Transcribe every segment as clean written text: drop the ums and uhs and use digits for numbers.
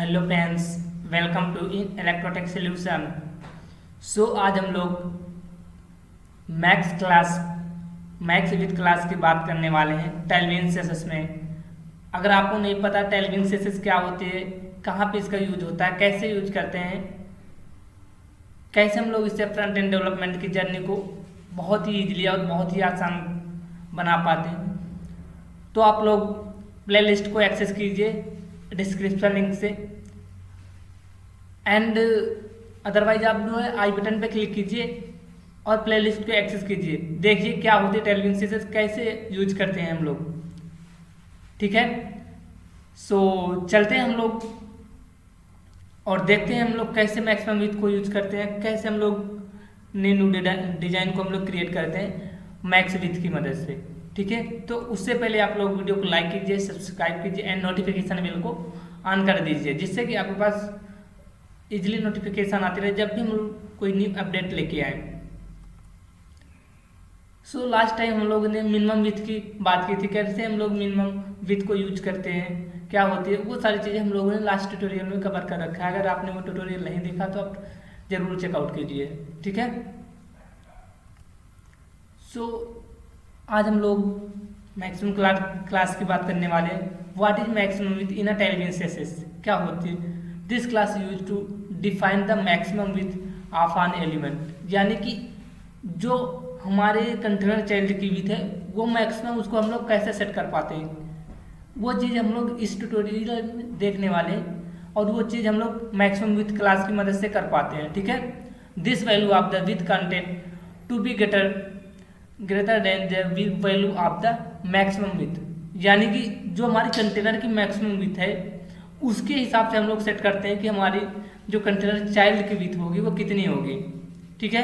Hello friends, welcome to in Electrotech solution. आज हम लोग मैथ्स विद क्लास की बात करने वाले हैं टेल्विन सेसेस में। अगर आपको नहीं पता टेल्विन सेसेस क्या होती है, कहाँ पे इसका यूज होता है, कैसे यूज करते हैं, कैसे हम लोग इससे फ्रंट एंड डेवलपमेंट की जर्नी को बहुत ही ईजिली और बहुत ही आसान बना पाते हैं, तो आप लोग प्लेलिस्ट को एक्सेस कीजिए डिस्क्रिप्शन लिंक से। एंड अदरवाइज आप जो है आई बटन पे क्लिक कीजिए और प्लेलिस्ट को एक्सेस कीजिए। देखिए क्या होती है टेल्विन सीरीज, कैसे यूज करते हैं हम लोग। ठीक है, चलते हैं हम लोग और देखते हैं हम लोग कैसे मैक्सिमम विथ को यूज करते हैं, कैसे हम लोग न्यू डिजाइन को हम लोग क्रिएट करते हैं मैक्स विथ की मदद से। ठीक है, तो उससे पहले आप लोग वीडियो को लाइक कीजिए, सब्सक्राइब कीजिए एंड नोटिफिकेशन बेल को ऑन कर दीजिए, जिससे कि आपके पास इजीली नोटिफिकेशन आती रहे जब भी हम लोग कोई न्यू अपडेट लेके आए। लास्ट टाइम हम लोगों ने मिनिमम विथ की बात की थी, कैसे हम लोग मिनिमम विथ को यूज करते हैं, क्या होती है, वो सारी चीज़ें हम लोगों ने लास्ट ट्यूटोरियल में कवर कर रखा है। अगर आपने वो ट्यूटोरियल नहीं देखा तो आप जरूर चेकआउट कीजिए। ठीक है, आज हम लोग मैक्सिमम क्लास की बात करने वाले हैं। What is maximum width in a टेल्विन सेसेस, क्या होती है। This class use to define the maximum width of an element, यानी कि जो हमारे कंटेनर चाइल्ड की विथ है वो मैक्सिमम उसको हम लोग कैसे सेट कर पाते हैं, वो चीज़ हम लोग इस ट्यूटोरियल में देखने वाले हैं और वो चीज़ हम लोग मैक्सिमम विथ क्लास की मदद से कर पाते हैं। ठीक है, this value of the width content to be greater than the value of the maximum width, यानी कि जो हमारी कंटेनर की मैक्सिमम विथ है उसके हिसाब से हम लोग सेट करते हैं कि हमारी जो कंटेनर चाइल्ड की विथ होगी वो कितनी होगी। ठीक है,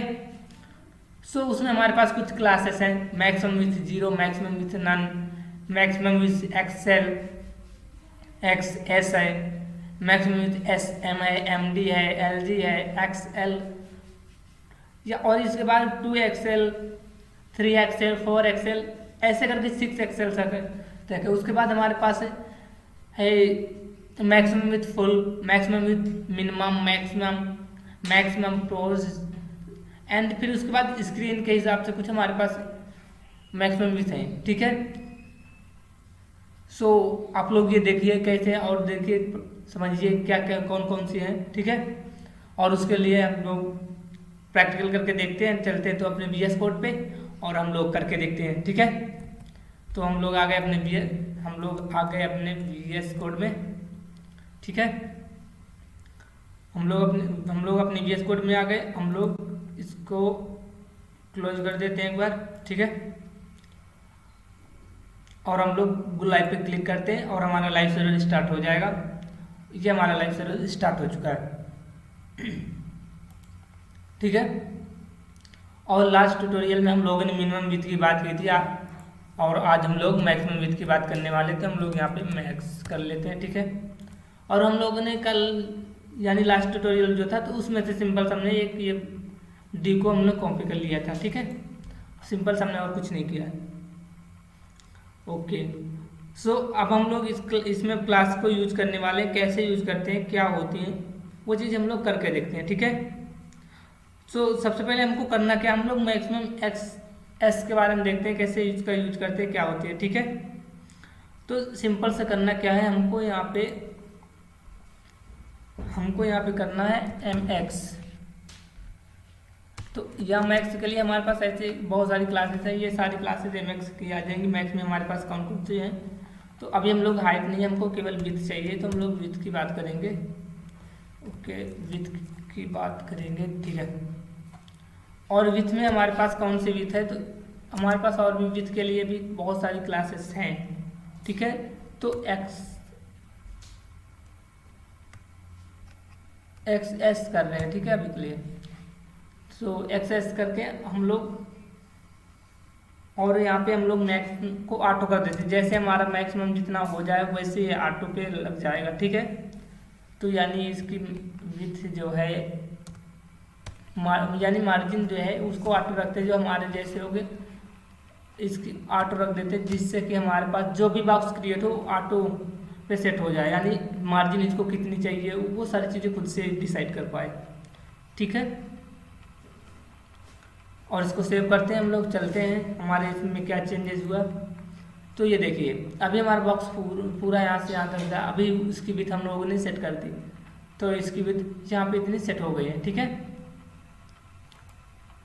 उसमें हमारे पास कुछ क्लासेस हैं, maximum width 0, maximum width none, maximum width XL X S है, मैक्सिमम विथ एस एम है, एम डी है, एल जी है, एक्सएल, या और इसके बाद 2XL 3XL 4XL ऐसे करके 6XL तक है। उसके बाद हमारे पास है maximum width full, maximum width minimum, maximum prose, and फिर उसके बाद स्क्रीन के हिसाब से कुछ हमारे पास मैक्सिमम विथ है। ठीक है, आप लोग ये देखिए कैसे हैं और देखिए समझिए क्या क्या कौन कौन सी हैं। ठीक है, और उसके लिए हम लोग प्रैक्टिकल करके देखते हैं। चलते हैं तो अपने VS कोड पे और हम लोग करके देखते हैं। ठीक है, तो हम लोग आ गए अपने VS कोड में। ठीक है, हम लोग अपने VS कोड में आ गए। हम लोग इसको क्लोज कर देते हैं एक बार। ठीक है, और हम लोग लाइव पे क्लिक करते हैं और हमारा लाइव सर्वर स्टार्ट हो जाएगा। ये हमारा लाइव सर्वर स्टार्ट हो चुका है। ठीक है, और लास्ट ट्यूटोरियल में हम लोगों ने मिनिमम विथ की बात की थी और आज हम लोग मैक्सिमम विथ की बात करने वाले थे। हम लोग यहाँ पे मैक्स कर लेते हैं। ठीक है, और हम लोगों ने कल यानी लास्ट ट्यूटोरियल जो था तो उसमें से सिंपल हमने एक ये डी को हमने कॉपी कर लिया था। ठीक है, सिंपल हमने और कुछ नहीं किया है। ओके, अब हम लोग इसमें क्लास को यूज करने वाले, कैसे यूज करते हैं, क्या होती हैं, वो चीज़ हम लोग करके देखते हैं। ठीक है, सबसे पहले हमको करना क्या, हम लोग मैक्सिमम एक्स के बारे में देखते हैं, कैसे इसका यूज करते हैं, क्या होती है। ठीक है, तो सिंपल से करना क्या है, हमको यहाँ पे करना है mx। तो mx के लिए हमारे पास ऐसे बहुत सारी क्लासेस हैं, ये सारी क्लासेस mx की आ जाएंगी। मैक्स में हमारे पास कौन कौन से हैं, तो अभी हम लोग हाइट नहीं, हमको केवल विथ चाहिए, तो हम लोग विथ की बात करेंगे। ओके, विथ की बात करेंगे। ठीक है, और विथ में हमारे पास कौन सी विथ है, तो हमारे पास और भी विथ के लिए भी बहुत सारी क्लासेस हैं। ठीक है, तो XS कर रहे हैं। ठीक है, अभी के लिए XS करके हम लोग, और यहाँ पे हम लोग मैक्स को ऑटो कर देते हैं, जैसे हमारा मैक्सिमम जितना हो जाए वैसे ये ऑटो पे लग जाएगा। ठीक है, तो यानी इसकी विथ जो है यानी मार्जिन जो है उसको ऑटो रखते हैं, जो हमारे जैसे हो गए इसकी ऑटो रख देते हैं, जिससे कि हमारे पास जो भी बॉक्स क्रिएट हो ऑटो पे सेट हो जाए, यानी मार्जिन इसको कितनी चाहिए वो सारी चीज़ें खुद से डिसाइड कर पाए। ठीक है, और इसको सेव करते हैं हम लोग, चलते हैं हमारे इसमें क्या चेंजेस हुआ। तो ये देखिए अभी हमारा बॉक्स पूरा यहाँ से यहाँ तक था, अभी इसकी विड्थ हम लोगों ने सेट कर दी, तो इसकी विड्थ यहाँ पे इतनी सेट हो गई है। ठीक है,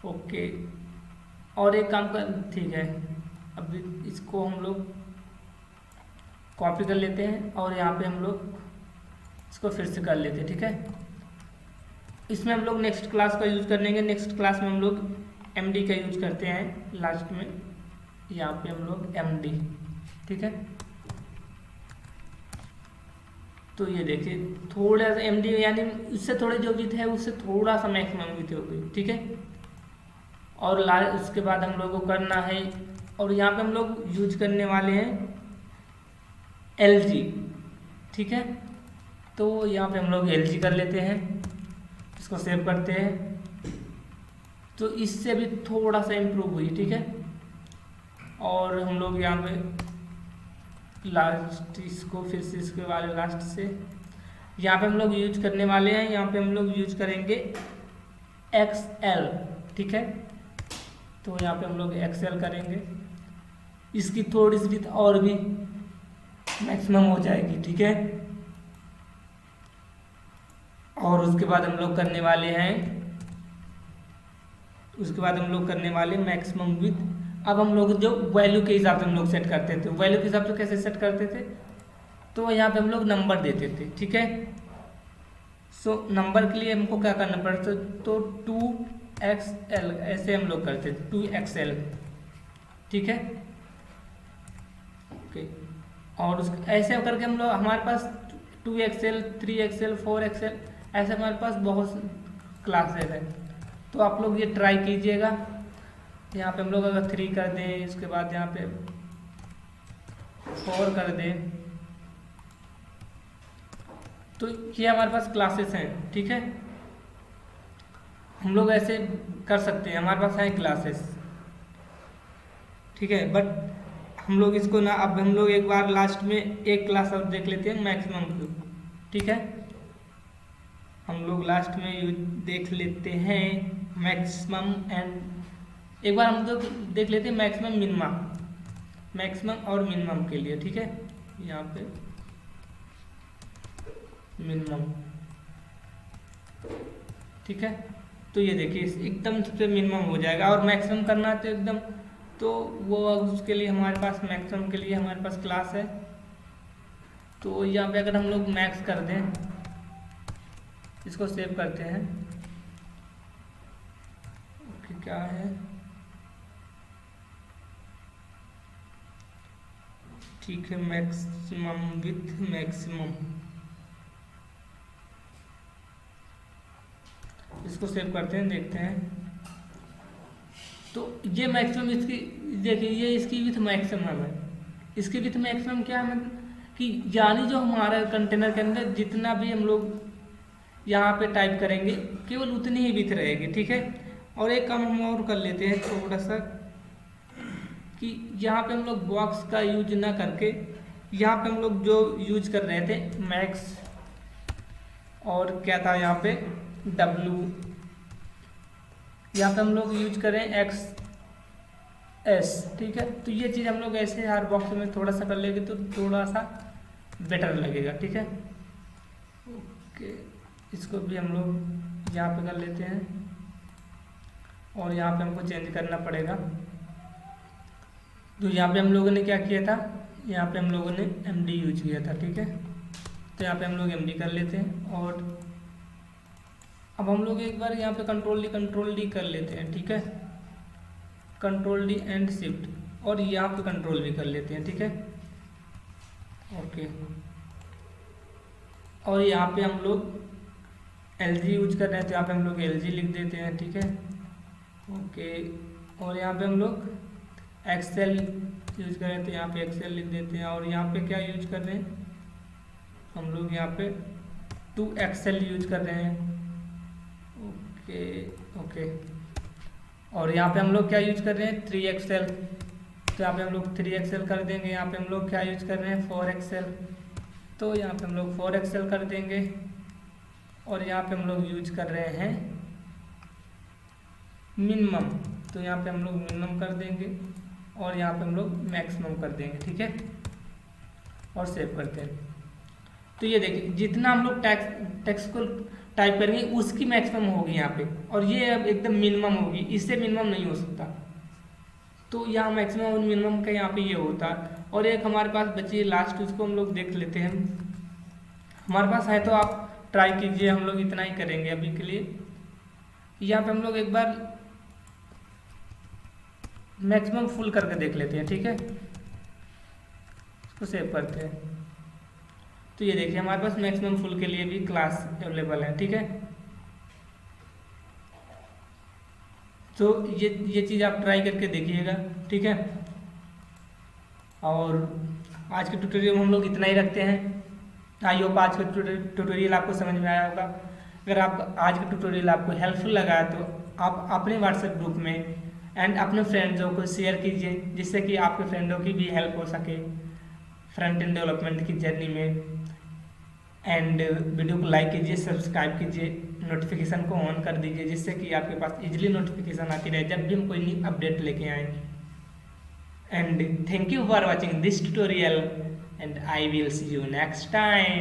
ओके, और एक काम कर, ठीक है, अब इसको हम लोग कॉपी कर लेते हैं और यहाँ पे हम लोग इसको फिर से कर लेते हैं। ठीक है, इसमें हम लोग नेक्स्ट क्लास का यूज़ कर लेंगे। नेक्स्ट क्लास में हम लोग एमडी का यूज करते हैं लास्ट में, यहाँ पे हम लोग एमडी। ठीक है, तो ये देखिए थोड़ा सा एमडी यानी उससे थोड़ी जो विड्थ है उससे थोड़ा सा मैक्सिमम विड्थ हो गई। ठीक है, और उसके बाद हम लोग को करना है, और यहाँ पे हम लोग यूज करने वाले हैं एलजी। ठीक है, तो यहाँ पे हम लोग एलजी कर लेते हैं, इसको सेव करते हैं, तो इससे भी थोड़ा सा इम्प्रूव हुई। ठीक है, और हम लोग यहाँ पे लास्ट इसको फिर से इसके वाले लास्ट से यहाँ पे हम लोग यूज करने वाले हैं, यहाँ पे हम लोग यूज करेंगे एक्सएल। ठीक है, तो यहाँ पे हम लोग एक्सएल करेंगे, इसकी थोड़ी सी विड्थ और भी मैक्सिमम हो जाएगी। ठीक है, और उसके बाद हम लोग करने वाले हैं, उसके बाद हम लोग करने वाले मैक्सिमम विड्थ। अब हम लोग जो वैल्यू के हिसाब से हम लोग सेट करते थे, वैल्यू के हिसाब से कैसे सेट करते थे, तो यहाँ पे हम लोग नंबर देते थे। ठीक है, सो नंबर के लिए हमको क्या करना पड़ता, तो 2XL ऐसे हम लोग करते थे, 2XL। ठीक है, ओके, और उस ऐसे करके हम लोग हमारे पास 2XL 3XL 4XL ऐसे हमारे पास बहुत क्लासेस हैं, तो आप लोग ये ट्राई कीजिएगा। यहाँ पे हम लोग अगर 3 कर दें, इसके बाद यहाँ पे 4 कर दें, तो ये हमारे पास क्लासेस हैं। ठीक है, हम लोग ऐसे कर सकते हैं, हमारे पास हैं क्लासेस। ठीक है, बट हम लोग इसको ना, अब हम लोग एक बार लास्ट में एक क्लास और देख लेते हैं मैक्सिमम को। ठीक है, हम लोग लास्ट में देख लेते हैं मैक्सिमम एंड एक बार हम लोग देख लेते हैं मैक्सिमम मिनिमम, मैक्सिमम और मिनिमम के लिए। ठीक है, यहाँ पे मिनिमम। ठीक है, तो ये देखिए एकदम सबसे मिनिमम हो जाएगा, और मैक्सिमम करना है तो एकदम, तो वो उसके लिए हमारे पास मैक्सिमम के लिए हमारे पास क्लास है। तो यहाँ पे अगर हम लोग मैक्स कर दें, इसको सेव करते हैं, ओके, क्या है, ठीक है, मैक्सिमम विथ मैक्सिमम, इसको सेव करते हैं, देखते हैं। तो ये मैक्सिमम इसकी देखिए, ये इसकी विथ मैक्सिमम है, इसकी विथ मैक्सिमम क्या है कि यानी जो हमारे कंटेनर के अंदर जितना भी हम लोग यहाँ पे टाइप करेंगे केवल उतनी ही विथ रहेगी। ठीक है, और एक काम हम और कर लेते हैं थोड़ा सा, कि यहाँ पे हम लोग बॉक्स का यूज ना करके यहाँ पे हम लोग जो यूज कर रहे थे मैक्स, और क्या था यहाँ पे W, यहाँ पे हम लोग यूज करें XS। ठीक है, तो ये चीज़ हम लोग ऐसे हर बॉक्स में थोड़ा सा कर लेंगे तो थोड़ा सा बेटर लगेगा। ठीक है, ओके, इसको भी हम लोग यहाँ पे कर लेते हैं, और यहाँ पे हमको चेंज करना पड़ेगा। तो यहाँ पे हम लोगों ने क्या किया था, यहाँ पे हम लोगों ने MD यूज किया था। ठीक है, तो यहाँ पे हम लोग MD कर लेते हैं, और अब हम लोग एक बार यहाँ पे कंट्रोल डी कर लेते हैं। ठीक है, कंट्रोल डी एंड शिफ्ट, और यहाँ पे कंट्रोल भी कर लेते हैं। ठीक है, ओके, और यहाँ पे हम लोग LG यूज कर रहे हैं, तो यहाँ पे हम लोग LG लिख देते हैं। ठीक है, ओके, और यहाँ पे हम लोग एक्सेल यूज कर रहे हैं, तो यहाँ पे एक्सेल लिख देते हैं, और यहाँ पे क्या यूज कर रहे हैं हम लोग, यहाँ पे 2XL यूज कर रहे हैं। ओके, ओके, और यहाँ पे हम लोग क्या यूज कर रहे हैं 3XL, तो यहाँ पे हम लोग 3XL कर देंगे। यहाँ पे हम लोग क्या यूज कर रहे हैं 4XL, तो यहाँ पे हम लोग 4 कर देंगे और यहाँ पे हम लोग यूज कर रहे हैं मिनिमम, तो यहाँ पे हम लोग मिनिमम कर देंगे और यहाँ पे हम लोग मैक्सिमम कर देंगे, ठीक है, और सेव करते हैं। तो ये देखिए जितना हम लोग टेक्स्ट को टाइप करेंगे उसकी मैक्सिमम होगी यहाँ पे, और ये अब एकदम मिनिमम होगी, इससे मिनिमम नहीं हो सकता। तो यहाँ मैक्सिमम और मिनिमम का यहाँ पे ये होता है। और एक हमारे पास बची है लास्ट, उसको हम लोग देख लेते हैं। हमारे पास है तो आप ट्राई कीजिए, हम लोग इतना ही करेंगे अभी के लिए। यहाँ पे हम लोग एक बार मैक्सिमम फुल करके देख लेते हैं, ठीक है, इसको सेव करते हैं। तो ये देखिए हमारे पास मैक्सिमम फुल के लिए भी क्लास अवेलेबल है, ठीक है। तो ये चीज़ आप ट्राई करके देखिएगा, ठीक है। और आज के ट्यूटोरियल में हम लोग इतना ही रखते हैं। आई होप आज का ट्यूटोरियल आपको समझ में आया होगा। अगर आप आज का ट्यूटोरियल आपको हेल्पफुल लगा है तो आप अपने व्हाट्सएप ग्रुप में एंड अपने फ्रेंड्सों को शेयर कीजिए, जिससे कि आपके फ्रेंडों की भी हेल्प हो सके फ्रंट एंड डेवलपमेंट की जर्नी में। एंड वीडियो को लाइक कीजिए, सब्सक्राइब कीजिए, नोटिफिकेशन को ऑन कर दीजिए, जिससे कि आपके पास इजीली नोटिफिकेशन आती रहे जब भी हम कोई न्यू अपडेट लेके आए। And thank you for watching this tutorial and I will see you next time.